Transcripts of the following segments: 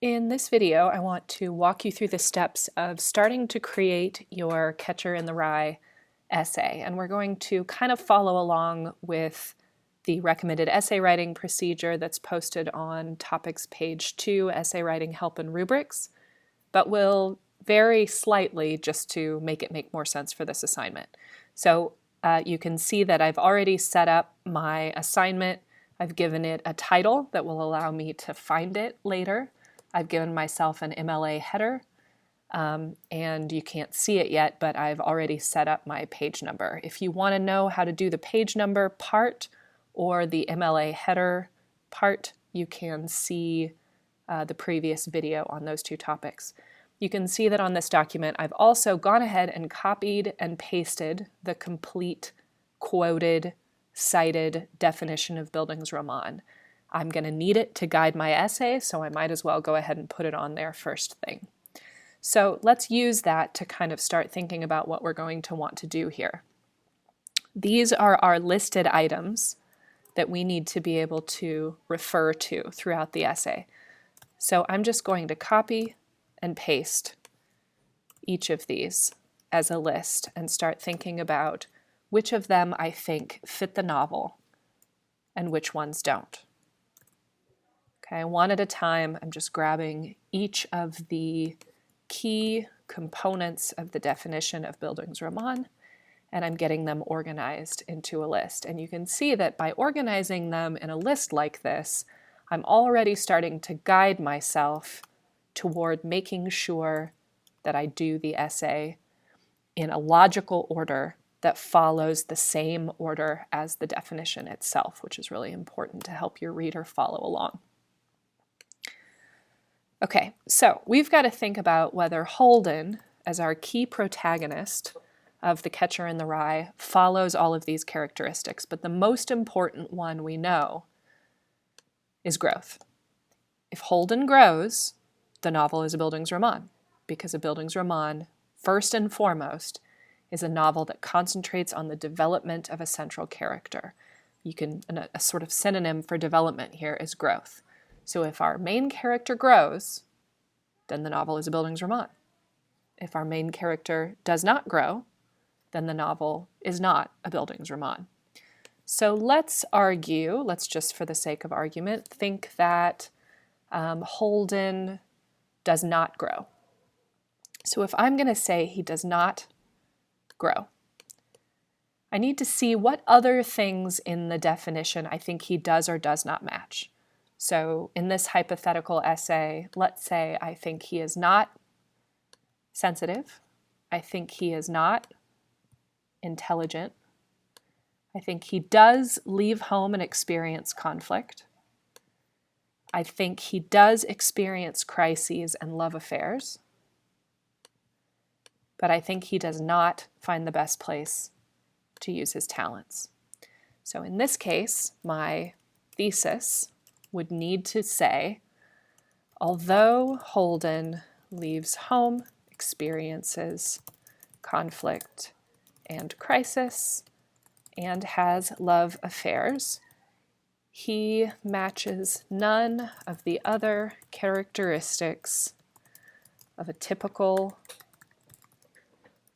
In this video, I want to walk you through the steps of starting to create your Catcher in the Rye essay. And we're going to kind of follow along with the recommended essay writing procedure that's posted on Topics page 2, Essay Writing Help and Rubrics, but we'll vary slightly just to make it make more sense for this assignment. So you can see that I've already set up my assignment. I've given it a title that will allow me to find it later. I've given myself an MLA header, and you can't see it yet, but I've already set up my page number. If you want to know how to do the page number part or the MLA header part, you can see the previous video on those two topics. You can see that on this document, I've also gone ahead and copied and pasted the complete quoted, cited definition of bildungsroman. I'm going to need it to guide my essay, so I might as well go ahead and put it on there first thing. So let's use that to kind of start thinking about what we're going to want to do here. These are our listed items that we need to be able to refer to throughout the essay. So I'm just going to copy and paste each of these as a list and start thinking about which of them I think fit the novel and which ones don't. Okay, one at a time, I'm just grabbing each of the key components of the definition of bildungsroman, and I'm getting them organized into a list. And you can see that by organizing them in a list like this, I'm already starting to guide myself toward making sure that I do the essay in a logical order that follows the same order as the definition itself, which is really important to help your reader follow along. Okay, so we've got to think about whether Holden, as our key protagonist of The Catcher in the Rye, follows all of these characteristics, but the most important one we know is growth. If Holden grows, the novel is a bildungsroman, because a bildungsroman, first and foremost, is a novel that concentrates on the development of a central character. You can, a sort of synonym for development here is growth. So if our main character grows, then the novel is a bildungsroman. If our main character does not grow, then the novel is not a bildungsroman. So let's argue, let's just for the sake of argument, think that Holden does not grow. So if I'm going to say he does not grow, I need to see what other things in the definition I think he does or does not match. So in this hypothetical essay, let's say I think he is not sensitive. I think he is not intelligent. I think he does leave home and experience conflict. I think he does experience crises and love affairs. But I think he does not find the best place to use his talents. So in this case, my thesis would need to say, although Holden leaves home, experiences conflict and crisis, and has love affairs, he matches none of the other characteristics of a typical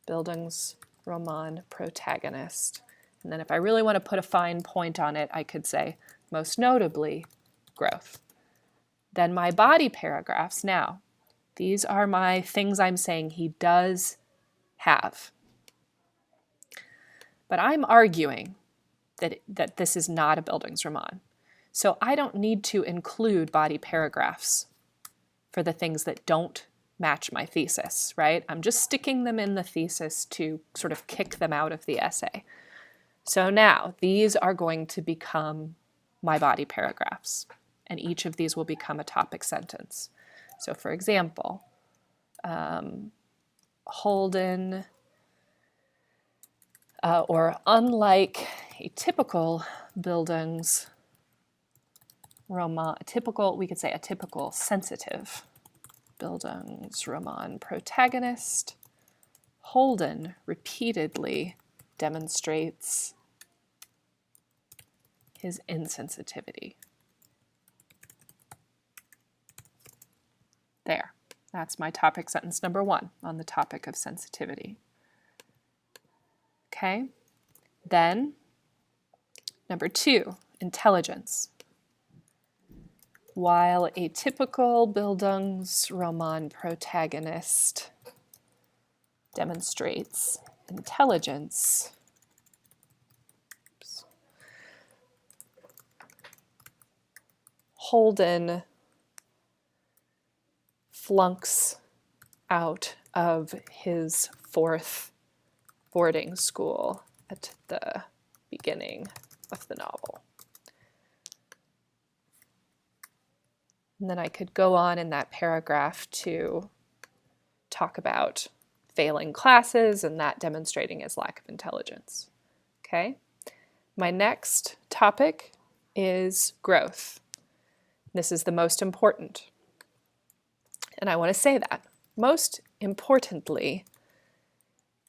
bildungsroman protagonist. And then if I really want to put a fine point on it, I could say, most notably, growth. Then my body paragraphs now. These are my things I'm saying he does have. But I'm arguing that this is not a bildungsroman. So I don't need to include body paragraphs for the things that don't match my thesis, right? I'm just sticking them in the thesis to sort of kick them out of the essay. So now these are going to become my body paragraphs, and each of these will become a topic sentence. So for example, Holden, or unlike a typical bildungsroman, we could say a typical sensitive bildungsroman protagonist, Holden repeatedly demonstrates his insensitivity. That's my topic sentence number 1 on the topic of sensitivity. Okay, then number 2, intelligence. While a typical Bildungsroman protagonist demonstrates intelligence, Holden flunks out of his 4th boarding school at the beginning of the novel. And then I could go on in that paragraph to talk about failing classes and that demonstrating his lack of intelligence. Okay? My next topic is growth. This is the most important. And I want to say that. Most importantly,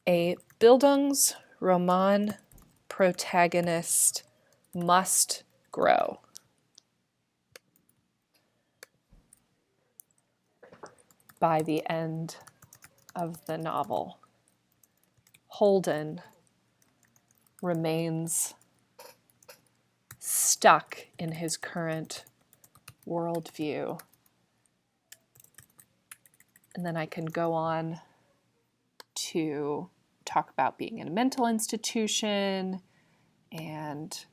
a Bildungsroman protagonist must grow. By the end of the novel, Holden remains stuck in his current worldview. And then I can go on to talk about being in a mental institution and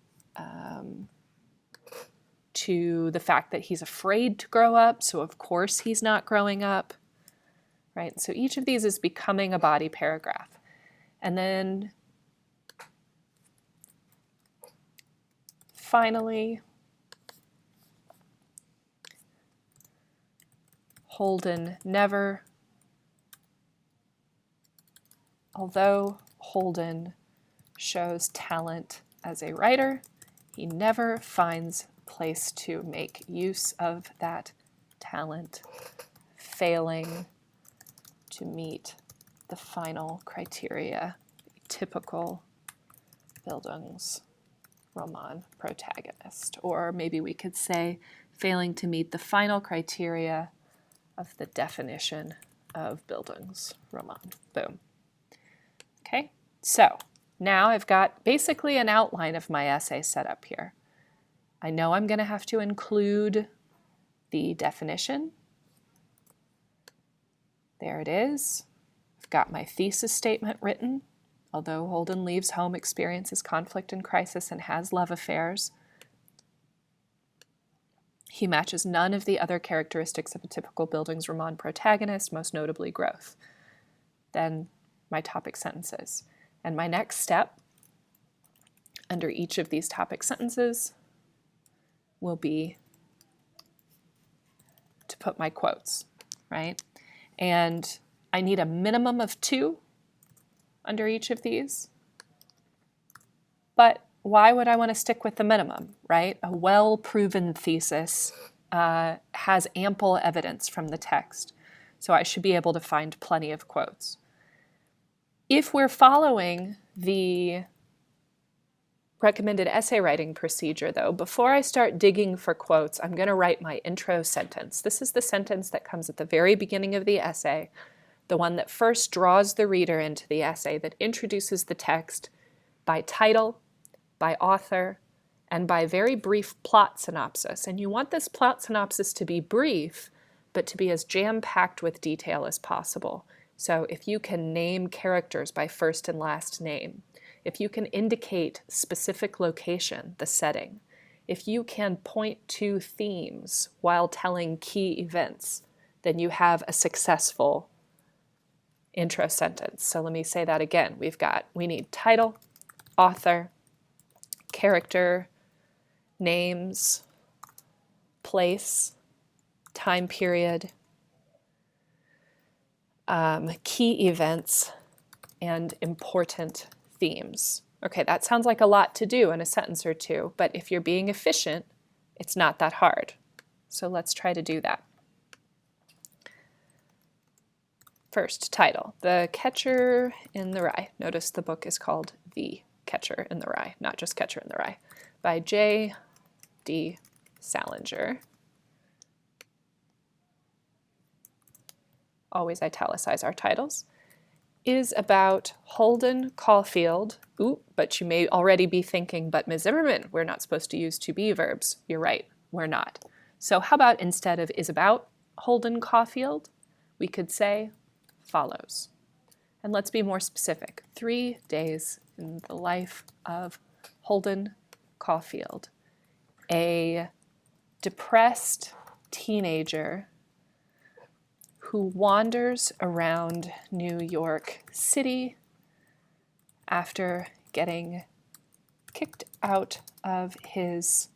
to the fact that he's afraid to grow up, so of course he's not growing up, right? So each of these is becoming a body paragraph. And then finally, although Holden shows talent as a writer, he never finds place to make use of that talent, failing to meet the final criteria, typical Bildungsroman protagonist. Or maybe we could say failing to meet the final criteria of the definition of Bildungsroman. Boom. Okay, so now I've got basically an outline of my essay set up here. I know I'm going to have to include the definition. There it is. I've got my thesis statement written. Although Holden leaves home, experiences conflict and crisis, and has love affairs, he matches none of the other characteristics of a typical Bildungsroman protagonist, most notably growth. Then my topic sentences. And my next step under each of these topic sentences will be to put my quotes, right? And I need a minimum of 2 under each of these. But why would I want to stick with the minimum, right? A well-proven thesis has ample evidence from the text, so I should be able to find plenty of quotes. If we're following the recommended essay writing procedure, though, before I start digging for quotes, I'm going to write my intro sentence. This is the sentence that comes at the very beginning of the essay, the one that first draws the reader into the essay, that introduces the text by title, by author, and by very brief plot synopsis. And you want this plot synopsis to be brief, but to be as jam-packed with detail as possible. So if you can name characters by first and last name, if you can indicate specific location, the setting, if you can point to themes while telling key events, then you have a successful intro sentence. So let me say that again. We need title, author, character, names, place, time period, key events, and important themes. Okay, that sounds like a lot to do in a sentence or two, but if you're being efficient, it's not that hard. So let's try to do that. First, title, The Catcher in the Rye. Notice the book is called The Catcher in the Rye, not just Catcher in the Rye, by J.D. Salinger. always italicize our titles, is about Holden Caulfield. Ooh, but you may already be thinking, but Ms. Zimmerman, we're not supposed to use to be verbs. You're right, we're not. So how about instead of is about Holden Caulfield, we could say follows. And let's be more specific. 3 days in the life of Holden Caulfield, a depressed teenager who wanders around New York City after getting kicked out of his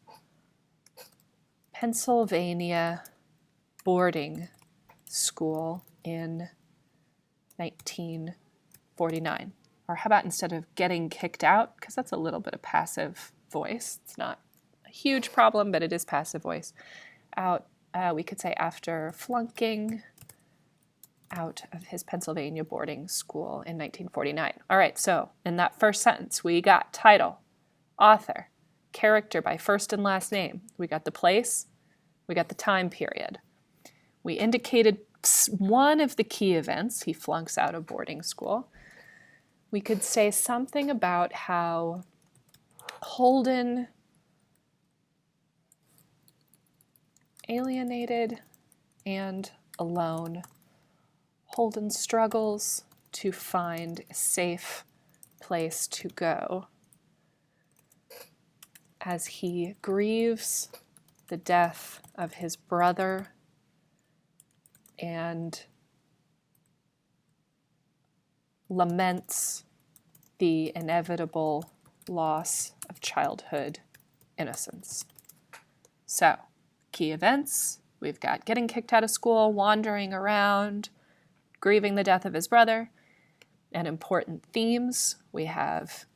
Pennsylvania boarding school in 1949. Or how about instead of getting kicked out, because that's a little bit of passive voice. It's not a huge problem, but it is passive voice. Out, we could say after flunking out of his Pennsylvania boarding school in 1949. All right, so in that first sentence, we got title, author, character by first and last name. We got the place, we got the time period. We indicated one of the key events, he flunks out of boarding school. We could say something about how Holden alienated and alone. Holden struggles to find a safe place to go as he grieves the death of his brother and laments the inevitable loss of childhood innocence. So, key events, we've got getting kicked out of school, wandering around, grieving the death of his brother, and important themes, we have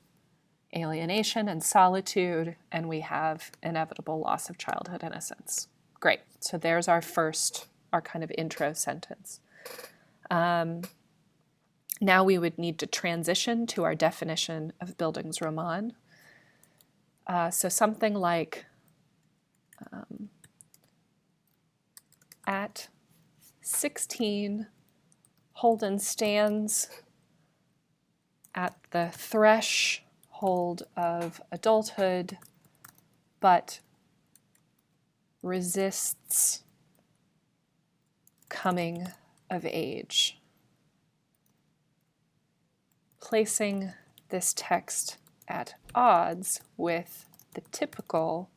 alienation and solitude, and we have inevitable loss of childhood innocence. Great, so there's our kind of intro sentence. Now we would need to transition to our definition of bildungsroman. So something like, at 16, Holden stands at the threshold of adulthood, but resists coming of age. Placing this text at odds with the typical,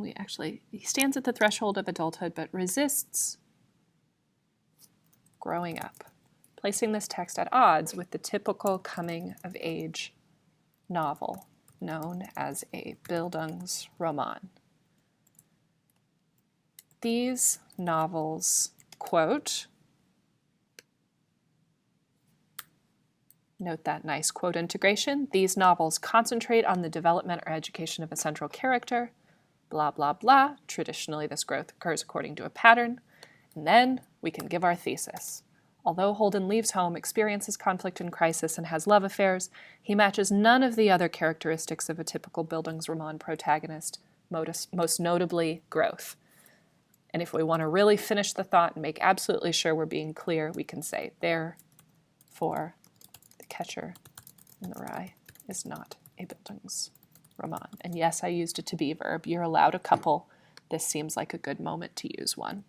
he stands at the threshold of adulthood but resists growing up. Placing this text at odds with the typical coming of age novel known as a Bildungsroman. These novels, quote, note that nice quote integration, these novels concentrate on the development or education of a central character, blah, blah, blah. Traditionally, this growth occurs according to a pattern. And then we can give our thesis. Although Holden leaves home, experiences conflict and crisis, and has love affairs, he matches none of the other characteristics of a typical Bildungsroman protagonist, most notably growth. And if we want to really finish the thought and make absolutely sure we're being clear, we can say, therefore, The Catcher in the Rye is not a Bildungsroman. And yes, I used a to be verb. You're allowed a couple. This seems like a good moment to use one.